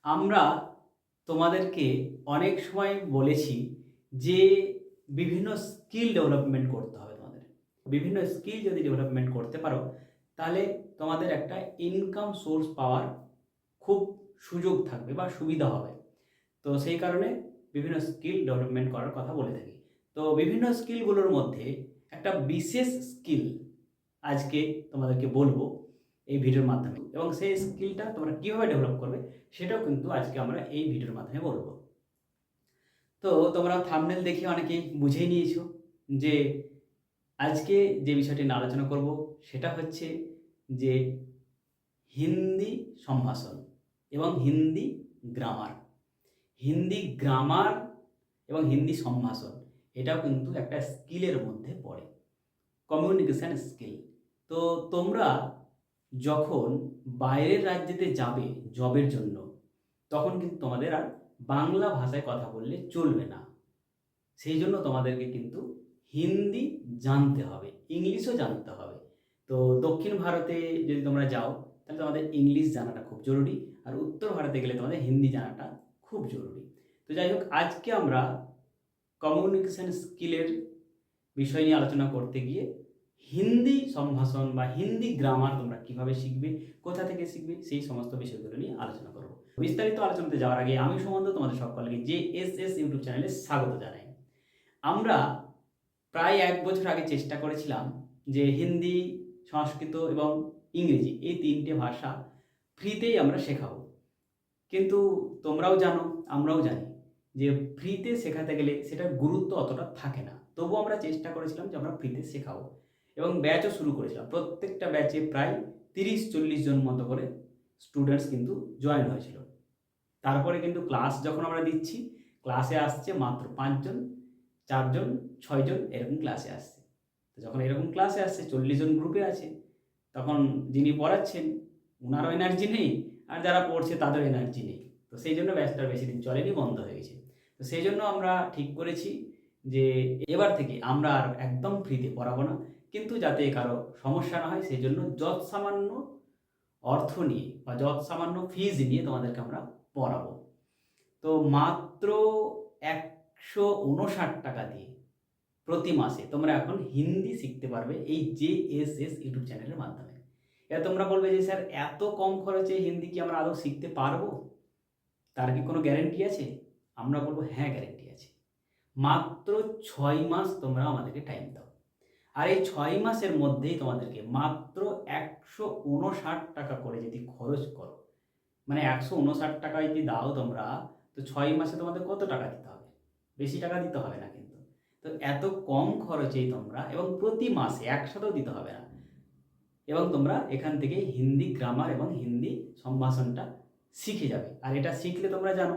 আমরা তোমাদেরকে অনেক সময় বলেছি যে বিভিন্ন স্কিল ডেভেলপমেন্ট করতে হবে তোমাদের। বিভিন্ন স্কিল যদি ডেভেলপমেন্ট করতে পারো তাহলে তোমাদের একটা ইনকাম সোর্স পাওয়ার খুব সুযোগ থাকবে বা সুবিধা হবে। তো সেই কারণে বিভিন্ন স্কিল ডেভেলপমেন্ট করার কথা বলে থাকি। তো বিভিন্ন স্কিলগুলোর মধ্যে একটা বিশেষ স্কিল আজকে তোমাদেরকে বলবো এই ভিডিওর মাধ্যমে, এবং সেই স্কিলটা তোমরা কীভাবে ডেভেলপ করবে সেটাও কিন্তু আজকে আমরা এই ভিডিওর মাধ্যমে বলবো। তো তোমরা থাম্বনেল দেখে অনেকেই বুঝেই নিয়েছো যে আজকে যে বিষয়টি নিয়ে আলোচনা করব সেটা হচ্ছে যে হিন্দি সম্ভাষণ এবং হিন্দি গ্রামার। হিন্দি গ্রামার এবং হিন্দি সম্ভাষণ এটাও কিন্তু একটা স্কিলের মধ্যে পড়ে, কমিউনিকেশান স্কিল। তো তোমরা যখন বাইরের রাজ্যেতে যাবে জবের জন্য, তখন কিন্তু তোমাদের আর বাংলা ভাষায় কথা বললে চলবে না। সেই জন্য তোমাদেরকে কিন্তু হিন্দি জানতে হবে, ইংলিশও জানতে হবে। তো দক্ষিণ ভারতে যদি তোমরা যাও তাহলে তোমাদের ইংলিশ জানাটা খুব জরুরি, আর উত্তর ভারতে গেলে তোমাদের হিন্দি জানাটা খুব জরুরি। তো যাই হোক, আজকে আমরা কমিউনিকেশান স্কিলের বিষয় নিয়ে আলোচনা করতে গিয়ে হিন্দি সম্ভাষণ বা হিন্দি গ্রামার তোমরা কিভাবে শিখবে, কোথা থেকে শিখবে, সেই সমস্ত বিষয়গুলো নিয়ে আলোচনা করব। বিস্তারিত আলোচনাতে যাওয়ার আগে আমি সুমন্ত তোমাদের সকলকে JSS ইউটিউব চ্যানেলে স্বাগত জানাই। আমরা প্রায় 1 বছর আগে চেষ্টা করেছিলাম যে হিন্দি, সংস্কৃত এবং ইংরেজি এই 3টে ভাষা ফ্রিতেই আমরা শেখাবো। কিন্তু তোমরাও জানো, আমরাও জানি যে ফ্রিতে শেখাতে গেলে সেটার গুরুত্ব অতটা থাকে না। তবুও আমরা চেষ্টা করেছিলাম যে আমরা ফ্রিতে শেখাবো এবং ব্যাচও শুরু করেছিলাম। প্রত্যেকটা ব্যাচে প্রায় 30-40 জন মতো করে স্টুডেন্টস কিন্তু জয়েন হয়েছিল। তারপরে কিন্তু ক্লাস যখন আমরা দিচ্ছি, ক্লাসে আসছে মাত্র 5 জন, 4 জন, 6 জন এরকম ক্লাসে আসছে। তো যখন এরকম ক্লাসে আসছে, 40 জন গ্রুপে আছে, তখন যিনি পড়াচ্ছেন ওনারও এনার্জি নেই, আর যারা পড়ছে তাদেরও এনার্জি নেই। তো সেই জন্য ব্যাচটা বেশি দিন চলেনি, বন্ধ হয়ে গেছে। তো সেই জন্য আমরা ঠিক করেছি যে এবার থেকে আমরা আর একদম ফ্রিতে পড়াবো না, কিন্তু যাতে কারো সমস্যা না হয় সেই জন্য যৎ সামান্য অর্থ নিয়ে বা যৎ সামান্য ফিজ নিয়ে তোমাদেরকে আমরা পড়াবো। তো মাত্র 159 টাকা দিয়ে প্রতি মাসে তোমরা এখন হিন্দি শিখতে পারবে এই JSS ইউটিউব চ্যানেলের মাধ্যমে। এবার তোমরা বলবে যে স্যার এত কম খরচে হিন্দি কি আমরা আদৌ শিখতে পারবো, তার কি কোনো গ্যারেন্টি আছে? আমরা বলবো হ্যাঁ, গ্যারেন্টি আছে। মাত্র 6 মাস তোমরা আমাদেরকে টাইম দাও, আর এই 6 মাসের মধ্যেই তোমাদেরকে মাত্র 159 টাকা করে যদি খরচ করো, মানে 159 টাকা যদি দাও তোমরা, তো 6 মাসে তোমাদের কত টাকা দিতে হবে? বেশি টাকা দিতে হবে না কিন্তু। তো এত কম খরচেই তোমরা, এবং প্রতি মাসে একসাথেও দিতে হবে না, এবং তোমরা এখান থেকে হিন্দি গ্রামার এবং হিন্দি সম্ভাষণটা শিখে যাবে। আর এটা শিখলে তোমরা জানো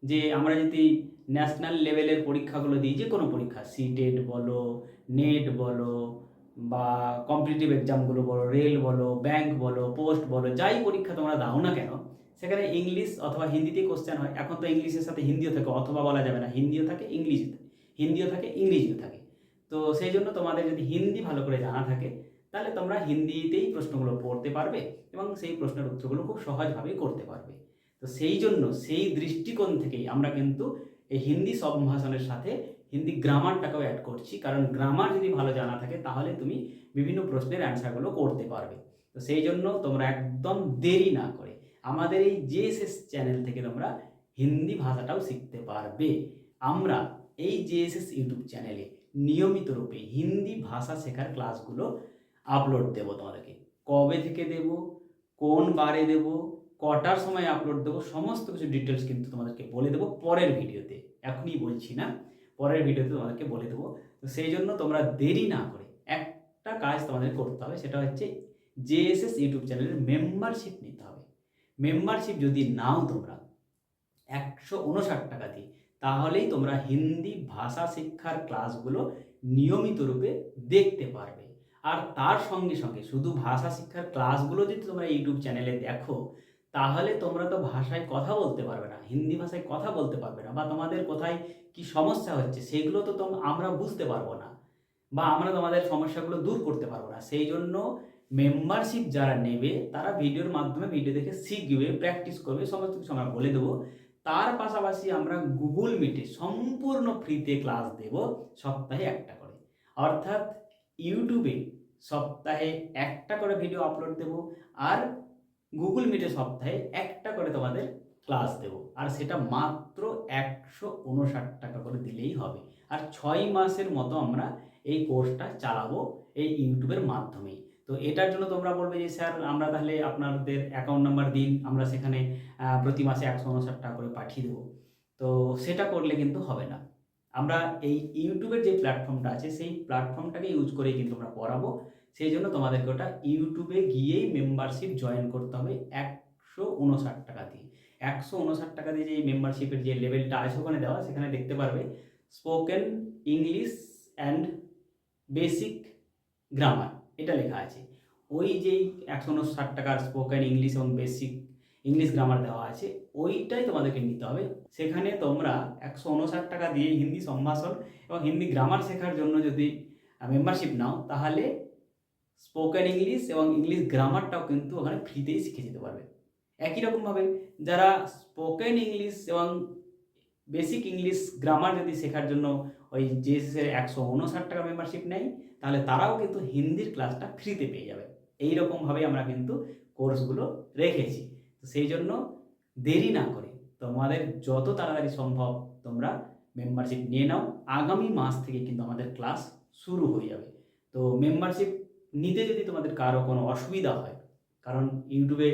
যে আমরা যদি ন্যাশনাল লেভেলের পরীক্ষাগুলো দিই, যে কোনো পরীক্ষা, সিটেট বলো, নেট বলো, বা কম্পিটিটিভ এক্সামগুলো বলো, রেল বলো, ব্যাংক বলো, পোস্ট বলো, যাই পরীক্ষা তোমরা দাও না কেন, সেখানে ইংলিশ অথবা হিন্দিতেই কোশ্চেন হয়। এখন তো ইংলিশের সাথে হিন্দিও থাকে, অথবা বলা যাবে না, হিন্দিও থাকে, হিন্দিও থাকে, ইংরেজিও থাকে। তো সেই জন্য তোমাদের যদি হিন্দি ভালো করে জানা থাকে তাহলে তোমরা হিন্দিতেই প্রশ্নগুলো পড়তে পারবে এবং সেই প্রশ্নের উত্তরগুলো খুব সহজভাবেই করতে পারবে। তো সেই জন্য সেই দৃষ্টিকোণ থেকেই আমরা কিন্তু এই হিন্দি সম্ভাষণের সাথে হিন্দি গ্রামারটাকেও অ্যাড করছি, কারণ গ্রামার যদি ভালো জানা থাকে তাহলে তুমি বিভিন্ন প্রশ্নের অ্যান্সারগুলো করতে পারবে। তো সেই জন্য তোমরা একদম দেরি না করে আমাদের এই JSS চ্যানেল থেকে তোমরা হিন্দি ভাষাটাও শিখতে পারবে। আমরা এই JSS ইউটিউব চ্যানেলে নিয়মিত রূপে হিন্দি ভাষা শেখার ক্লাসগুলো আপলোড দেব তোমাদেরকে। কবে থেকে দেব, কোন বারে দেব, কটার সময় আপলোড দেবো, সমস্ত কিছু ডিটেলস কিন্তু তোমাদেরকে বলে দেবো পরের ভিডিওতে। এখনই বলছি না, পরের ভিডিওতে তোমাদেরকে বলে দেবো। তো সেই জন্য তোমরা দেরি না করে একটা কাজ তোমাদের করতে হবে, সেটা হচ্ছে JSS ইউটিউব চ্যানেলের মেম্বারশিপ নিতে হবে। মেম্বারশিপ যদি নাও তোমরা 159 টাকা দিয়ে, তাহলেই তোমরা হিন্দি ভাষা শিক্ষার ক্লাসগুলো নিয়মিত রূপে দেখতে পারবে। আর তার সঙ্গে সঙ্গে শুধু ভাষা শিক্ষার ক্লাসগুলো যদি তোমরা ইউটিউব চ্যানেলে দেখো, তাহলে তোমরা তো ভাষায় কথা বলতে পারবে না, হিন্দি ভাষায় কথা বলতে পারবে না, বা তোমাদের কোথায় কি সমস্যা হচ্ছে সেগুলো তো আমরা বুঝতে পারবো না, বা আমরা তোমাদের সমস্যাগুলো দূর করতে পারবো না। সেই জন্য মেম্বারশিপ যারা নেবে তারা ভিডিওর মাধ্যমে ভিডিও দেখে শিখবে, প্র্যাকটিস করবে, সমস্ত কিছু আমরা বলে দেবো। তার পাশাপাশি আমরা গুগল মিটে সম্পূর্ণ ফ্রিতে ক্লাস দেব, সপ্তাহে একটা করে। অর্থাৎ ইউটিউবে সপ্তাহে একটা করে ভিডিও আপলোড দেব, আর গুগল মিটে সপ্তাহে একটা করে তোমাদের ক্লাস দেব, আর সেটা মাত্র 159 টাকা করে দিলেই হবে। আর 6 মাসের মতো আমরা এই কোর্সটা চালাবো এই ইউটিউবের মাধ্যমেই। তো এটার জন্য তোমরা বলবে যে স্যার আমরা তাহলে আপনাদের অ্যাকাউন্ট নাম্বার দিন, আমরা সেখানে প্রতি মাসে 159 টাকা করে পাঠিয়ে দেবো। তো সেটা করলে কিন্তু হবে না। আমরা এই ইউটিউবের যে প্ল্যাটফর্মটা আছে সেই প্ল্যাটফর্মটাকে ইউজ করেই কিন্তু আমরা পড়াবো। সেই জন্য তোমাদেরকে ওটা ইউটিউবে গিয়েই মেম্বারশিপ জয়েন করতে হবে 159 টাকা দিয়ে। 159 টাকা দিয়ে যে মেম্বারশিপের যে লেভেলটা আছে ওখানে দেওয়া, সেখানে দেখতে পারবে spoken English and basic grammar, এটা লেখা আছে। ওই যেই 159 টাকার স্পোকেন ইংলিশ এবং বেসিক ইংলিশ গ্রামার দেওয়া আছে ওইটাই তোমাদেরকে নিতে হবে। সেখানে তোমরা 159 টাকা দিয়ে হিন্দি সম্ভাষণ এবং হিন্দি গ্রামার শেখার জন্য যদি মেম্বারশিপ নাও, তাহলে স্পোকেন ইংলিশ এবং ইংলিশ গ্রামারটাও কিন্তু ওখানে ফ্রিতেই শিখে যেতে পারবে। একই রকমভাবে যারা স্পোকেন ইংলিশ এবং বেসিক ইংলিশ গ্রামার যদি শেখার জন্য ওই জেএসএসের 159 টাকা মেম্বারশিপ নেয়, তাহলে তারাও কিন্তু হিন্দির ক্লাসটা ফ্রিতে পেয়ে যাবে। এই রকমভাবে আমরা কিন্তু কোর্সগুলো রেখেছি। তো সেই জন্য দেরি না করে তোমাদের যত তাড়াতাড়ি সম্ভব তোমরা মেম্বারশিপ নিয়ে নাও। আগামী মাস থেকে কিন্তু আমাদের ক্লাস শুরু হয়ে যাবে। তো মেম্বারশিপ নিতে যদি তোমাদের কারো কোনো অসুবিধা হয়, কারণ ইউটিউবে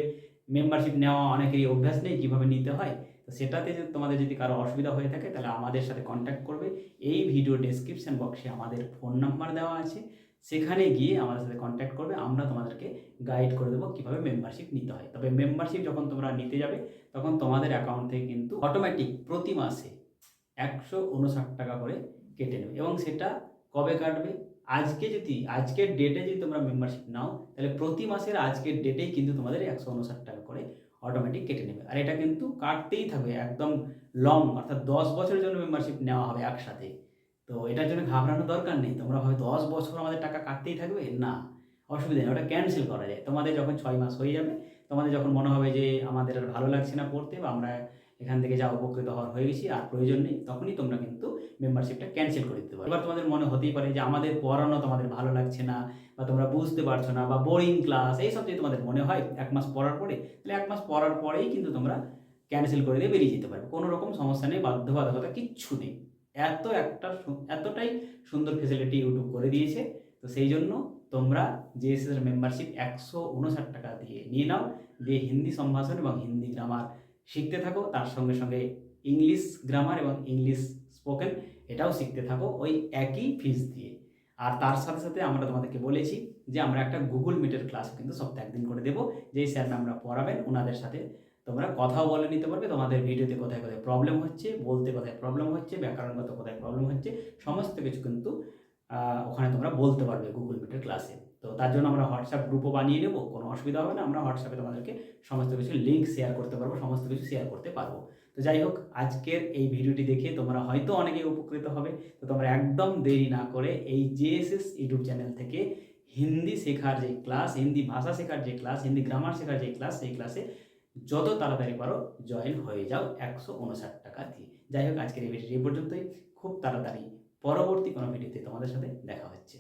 মেম্বারশিপ নেওয়া অনেকেরই অভ্যাস নেই কীভাবে নিতে হয়, তো সেটাতে যদি তোমাদের যদি কারো অসুবিধা হয়ে থাকে তাহলে আমাদের সাথে কন্ট্যাক্ট করবে। এই ভিডিও ডেসক্রিপশন বক্সে আমাদের ফোন নাম্বার দেওয়া আছে, সেখানে গিয়ে আমাদের সাথে কন্ট্যাক্ট করবে। আমরা তোমাদেরকে গাইড করে দেবো কীভাবে মেম্বারশিপ নিতে হয়। তবে মেম্বারশিপ যখন তোমরা নিতে যাবে তখন তোমাদের অ্যাকাউন্ট থেকে কিন্তু অটোমেটিক প্রতি মাসে 159 টাকা করে কেটে নেবে। এবং সেটা কবে কাটবে? আজকের ডেটে যদি তোমরা মেম্বারশিপ নাও, তাহলে প্রতি মাসের আজকের ডেটেই কিন্তু তোমাদের 159 টাকা করে অটোমেটিক কেটে নেবে। আর এটা কিন্তু কাটতেই থাকবে একদম লং, অর্থাৎ 10 বছরের জন্য মেম্বারশিপ নেওয়া হবে একসাথে। তো এটার জন্য ঘাবড়ানোর দরকার নেই। তোমরা ভাবে 10 বছর আমাদের টাকা কাটতেই থাকবে, না, অসুবিধা নেই, ওটা ক্যান্সেল করা যায়। তোমাদের যখন 6 মাস হয়ে যাবে, তোমাদের যখন মনে হবে যে আমাদের আর ভালো লাগছে না পড়তে, বা আমরা এখান থেকে যা উপকৃত হওয়ার হয়ে গেছি আর প্রয়োজন নেই, তখনই তোমরা কিন্তু মেম্বারশিপটা ক্যান্সেল করে দিতে পারো। এবার তোমাদের মনে হতেই পারে যে আমাদের পড়ানো তোমাদের ভালো লাগছে না, বা তোমরা বুঝতে পারছো না, বা বোরিং ক্লাস, এইসব যদি তোমাদের মনে হয় 1 মাস পড়ার পরে, তাহলে 1 মাস পড়ার পরেই কিন্তু তোমরা ক্যান্সেল করে দিয়ে বেরিয়ে যেতে পারবে। কোনো রকম সমস্যা নেই, বাধ্যবাধকতা কিচ্ছু নেই। এতটাই সুন্দর ফেসিলিটি ইউটিউব করে দিয়েছে। তো সেই জন্য তোমরা জেএসএস মেম্বারশিপ 159 টাকা দিয়ে নিয়ে নাও, দিয়ে হিন্দি সম্ভাষণ এবং হিন্দি গ্রামার শিখতে থাকো। তার সঙ্গে সঙ্গে ইংলিশ গ্রামার এবং ইংলিশ স্পোকেন এটাও শিখতে থাকো ওই একই ফিস দিয়ে। আর তার সাথে সাথে আমরা তোমাদেরকে বলেছি যে আমরা একটা গুগল মিটের ক্লাস কিন্তু সপ্তাহে একদিন করে দেবো, যেই স্যার ম্যামরা পড়াবেন ওনাদের সাথে তোমরা কথাও বলে নিতে পারবে। তোমাদের ভিডিওতে কোথায় কোথায় প্রবলেম হচ্ছে, বলতে কোথায় প্রবলেম হচ্ছে, ব্যাকরণগত কোথায় প্রবলেম হচ্ছে, সমস্ত কিছু কিন্তু ওখানে তোমরা বলতে পারবে গুগল মিটের ক্লাসে। তো তার জন্য আমরা হোয়াটসঅ্যাপ গ্রুপও বানিয়ে নেবো, কোনো অসুবিধা হবে না। আমরা হোয়াটসঅ্যাপে তোমাদেরকে সমস্ত কিছু লিঙ্ক শেয়ার করতে পারবো, সমস্ত কিছু শেয়ার করতে পারবো। তো যাই হোক, আজকের এই ভিডিওটি দেখে তোমরা হয়তো অনেকেই উপকৃত হবে। তো তোমরা একদম দেরি না করে এই জেএসএস ইউটিউব চ্যানেল থেকে হিন্দি শেখার যে ক্লাস, হিন্দি ভাষা শেখার যে ক্লাস, হিন্দি গ্রামার শেখার যে ক্লাস, সেই ক্লাসে যত তাড়াতাড়ি পারো জয়েন হয়ে যাও 159 টাকা দিয়ে। যাই হোক, আজকের এই ভিডিওটি এই পর্যন্তই। খুব তাড়াতাড়ি পরবর্তী কোনো ভিডিওতে তোমাদের সাথে দেখা হচ্ছে।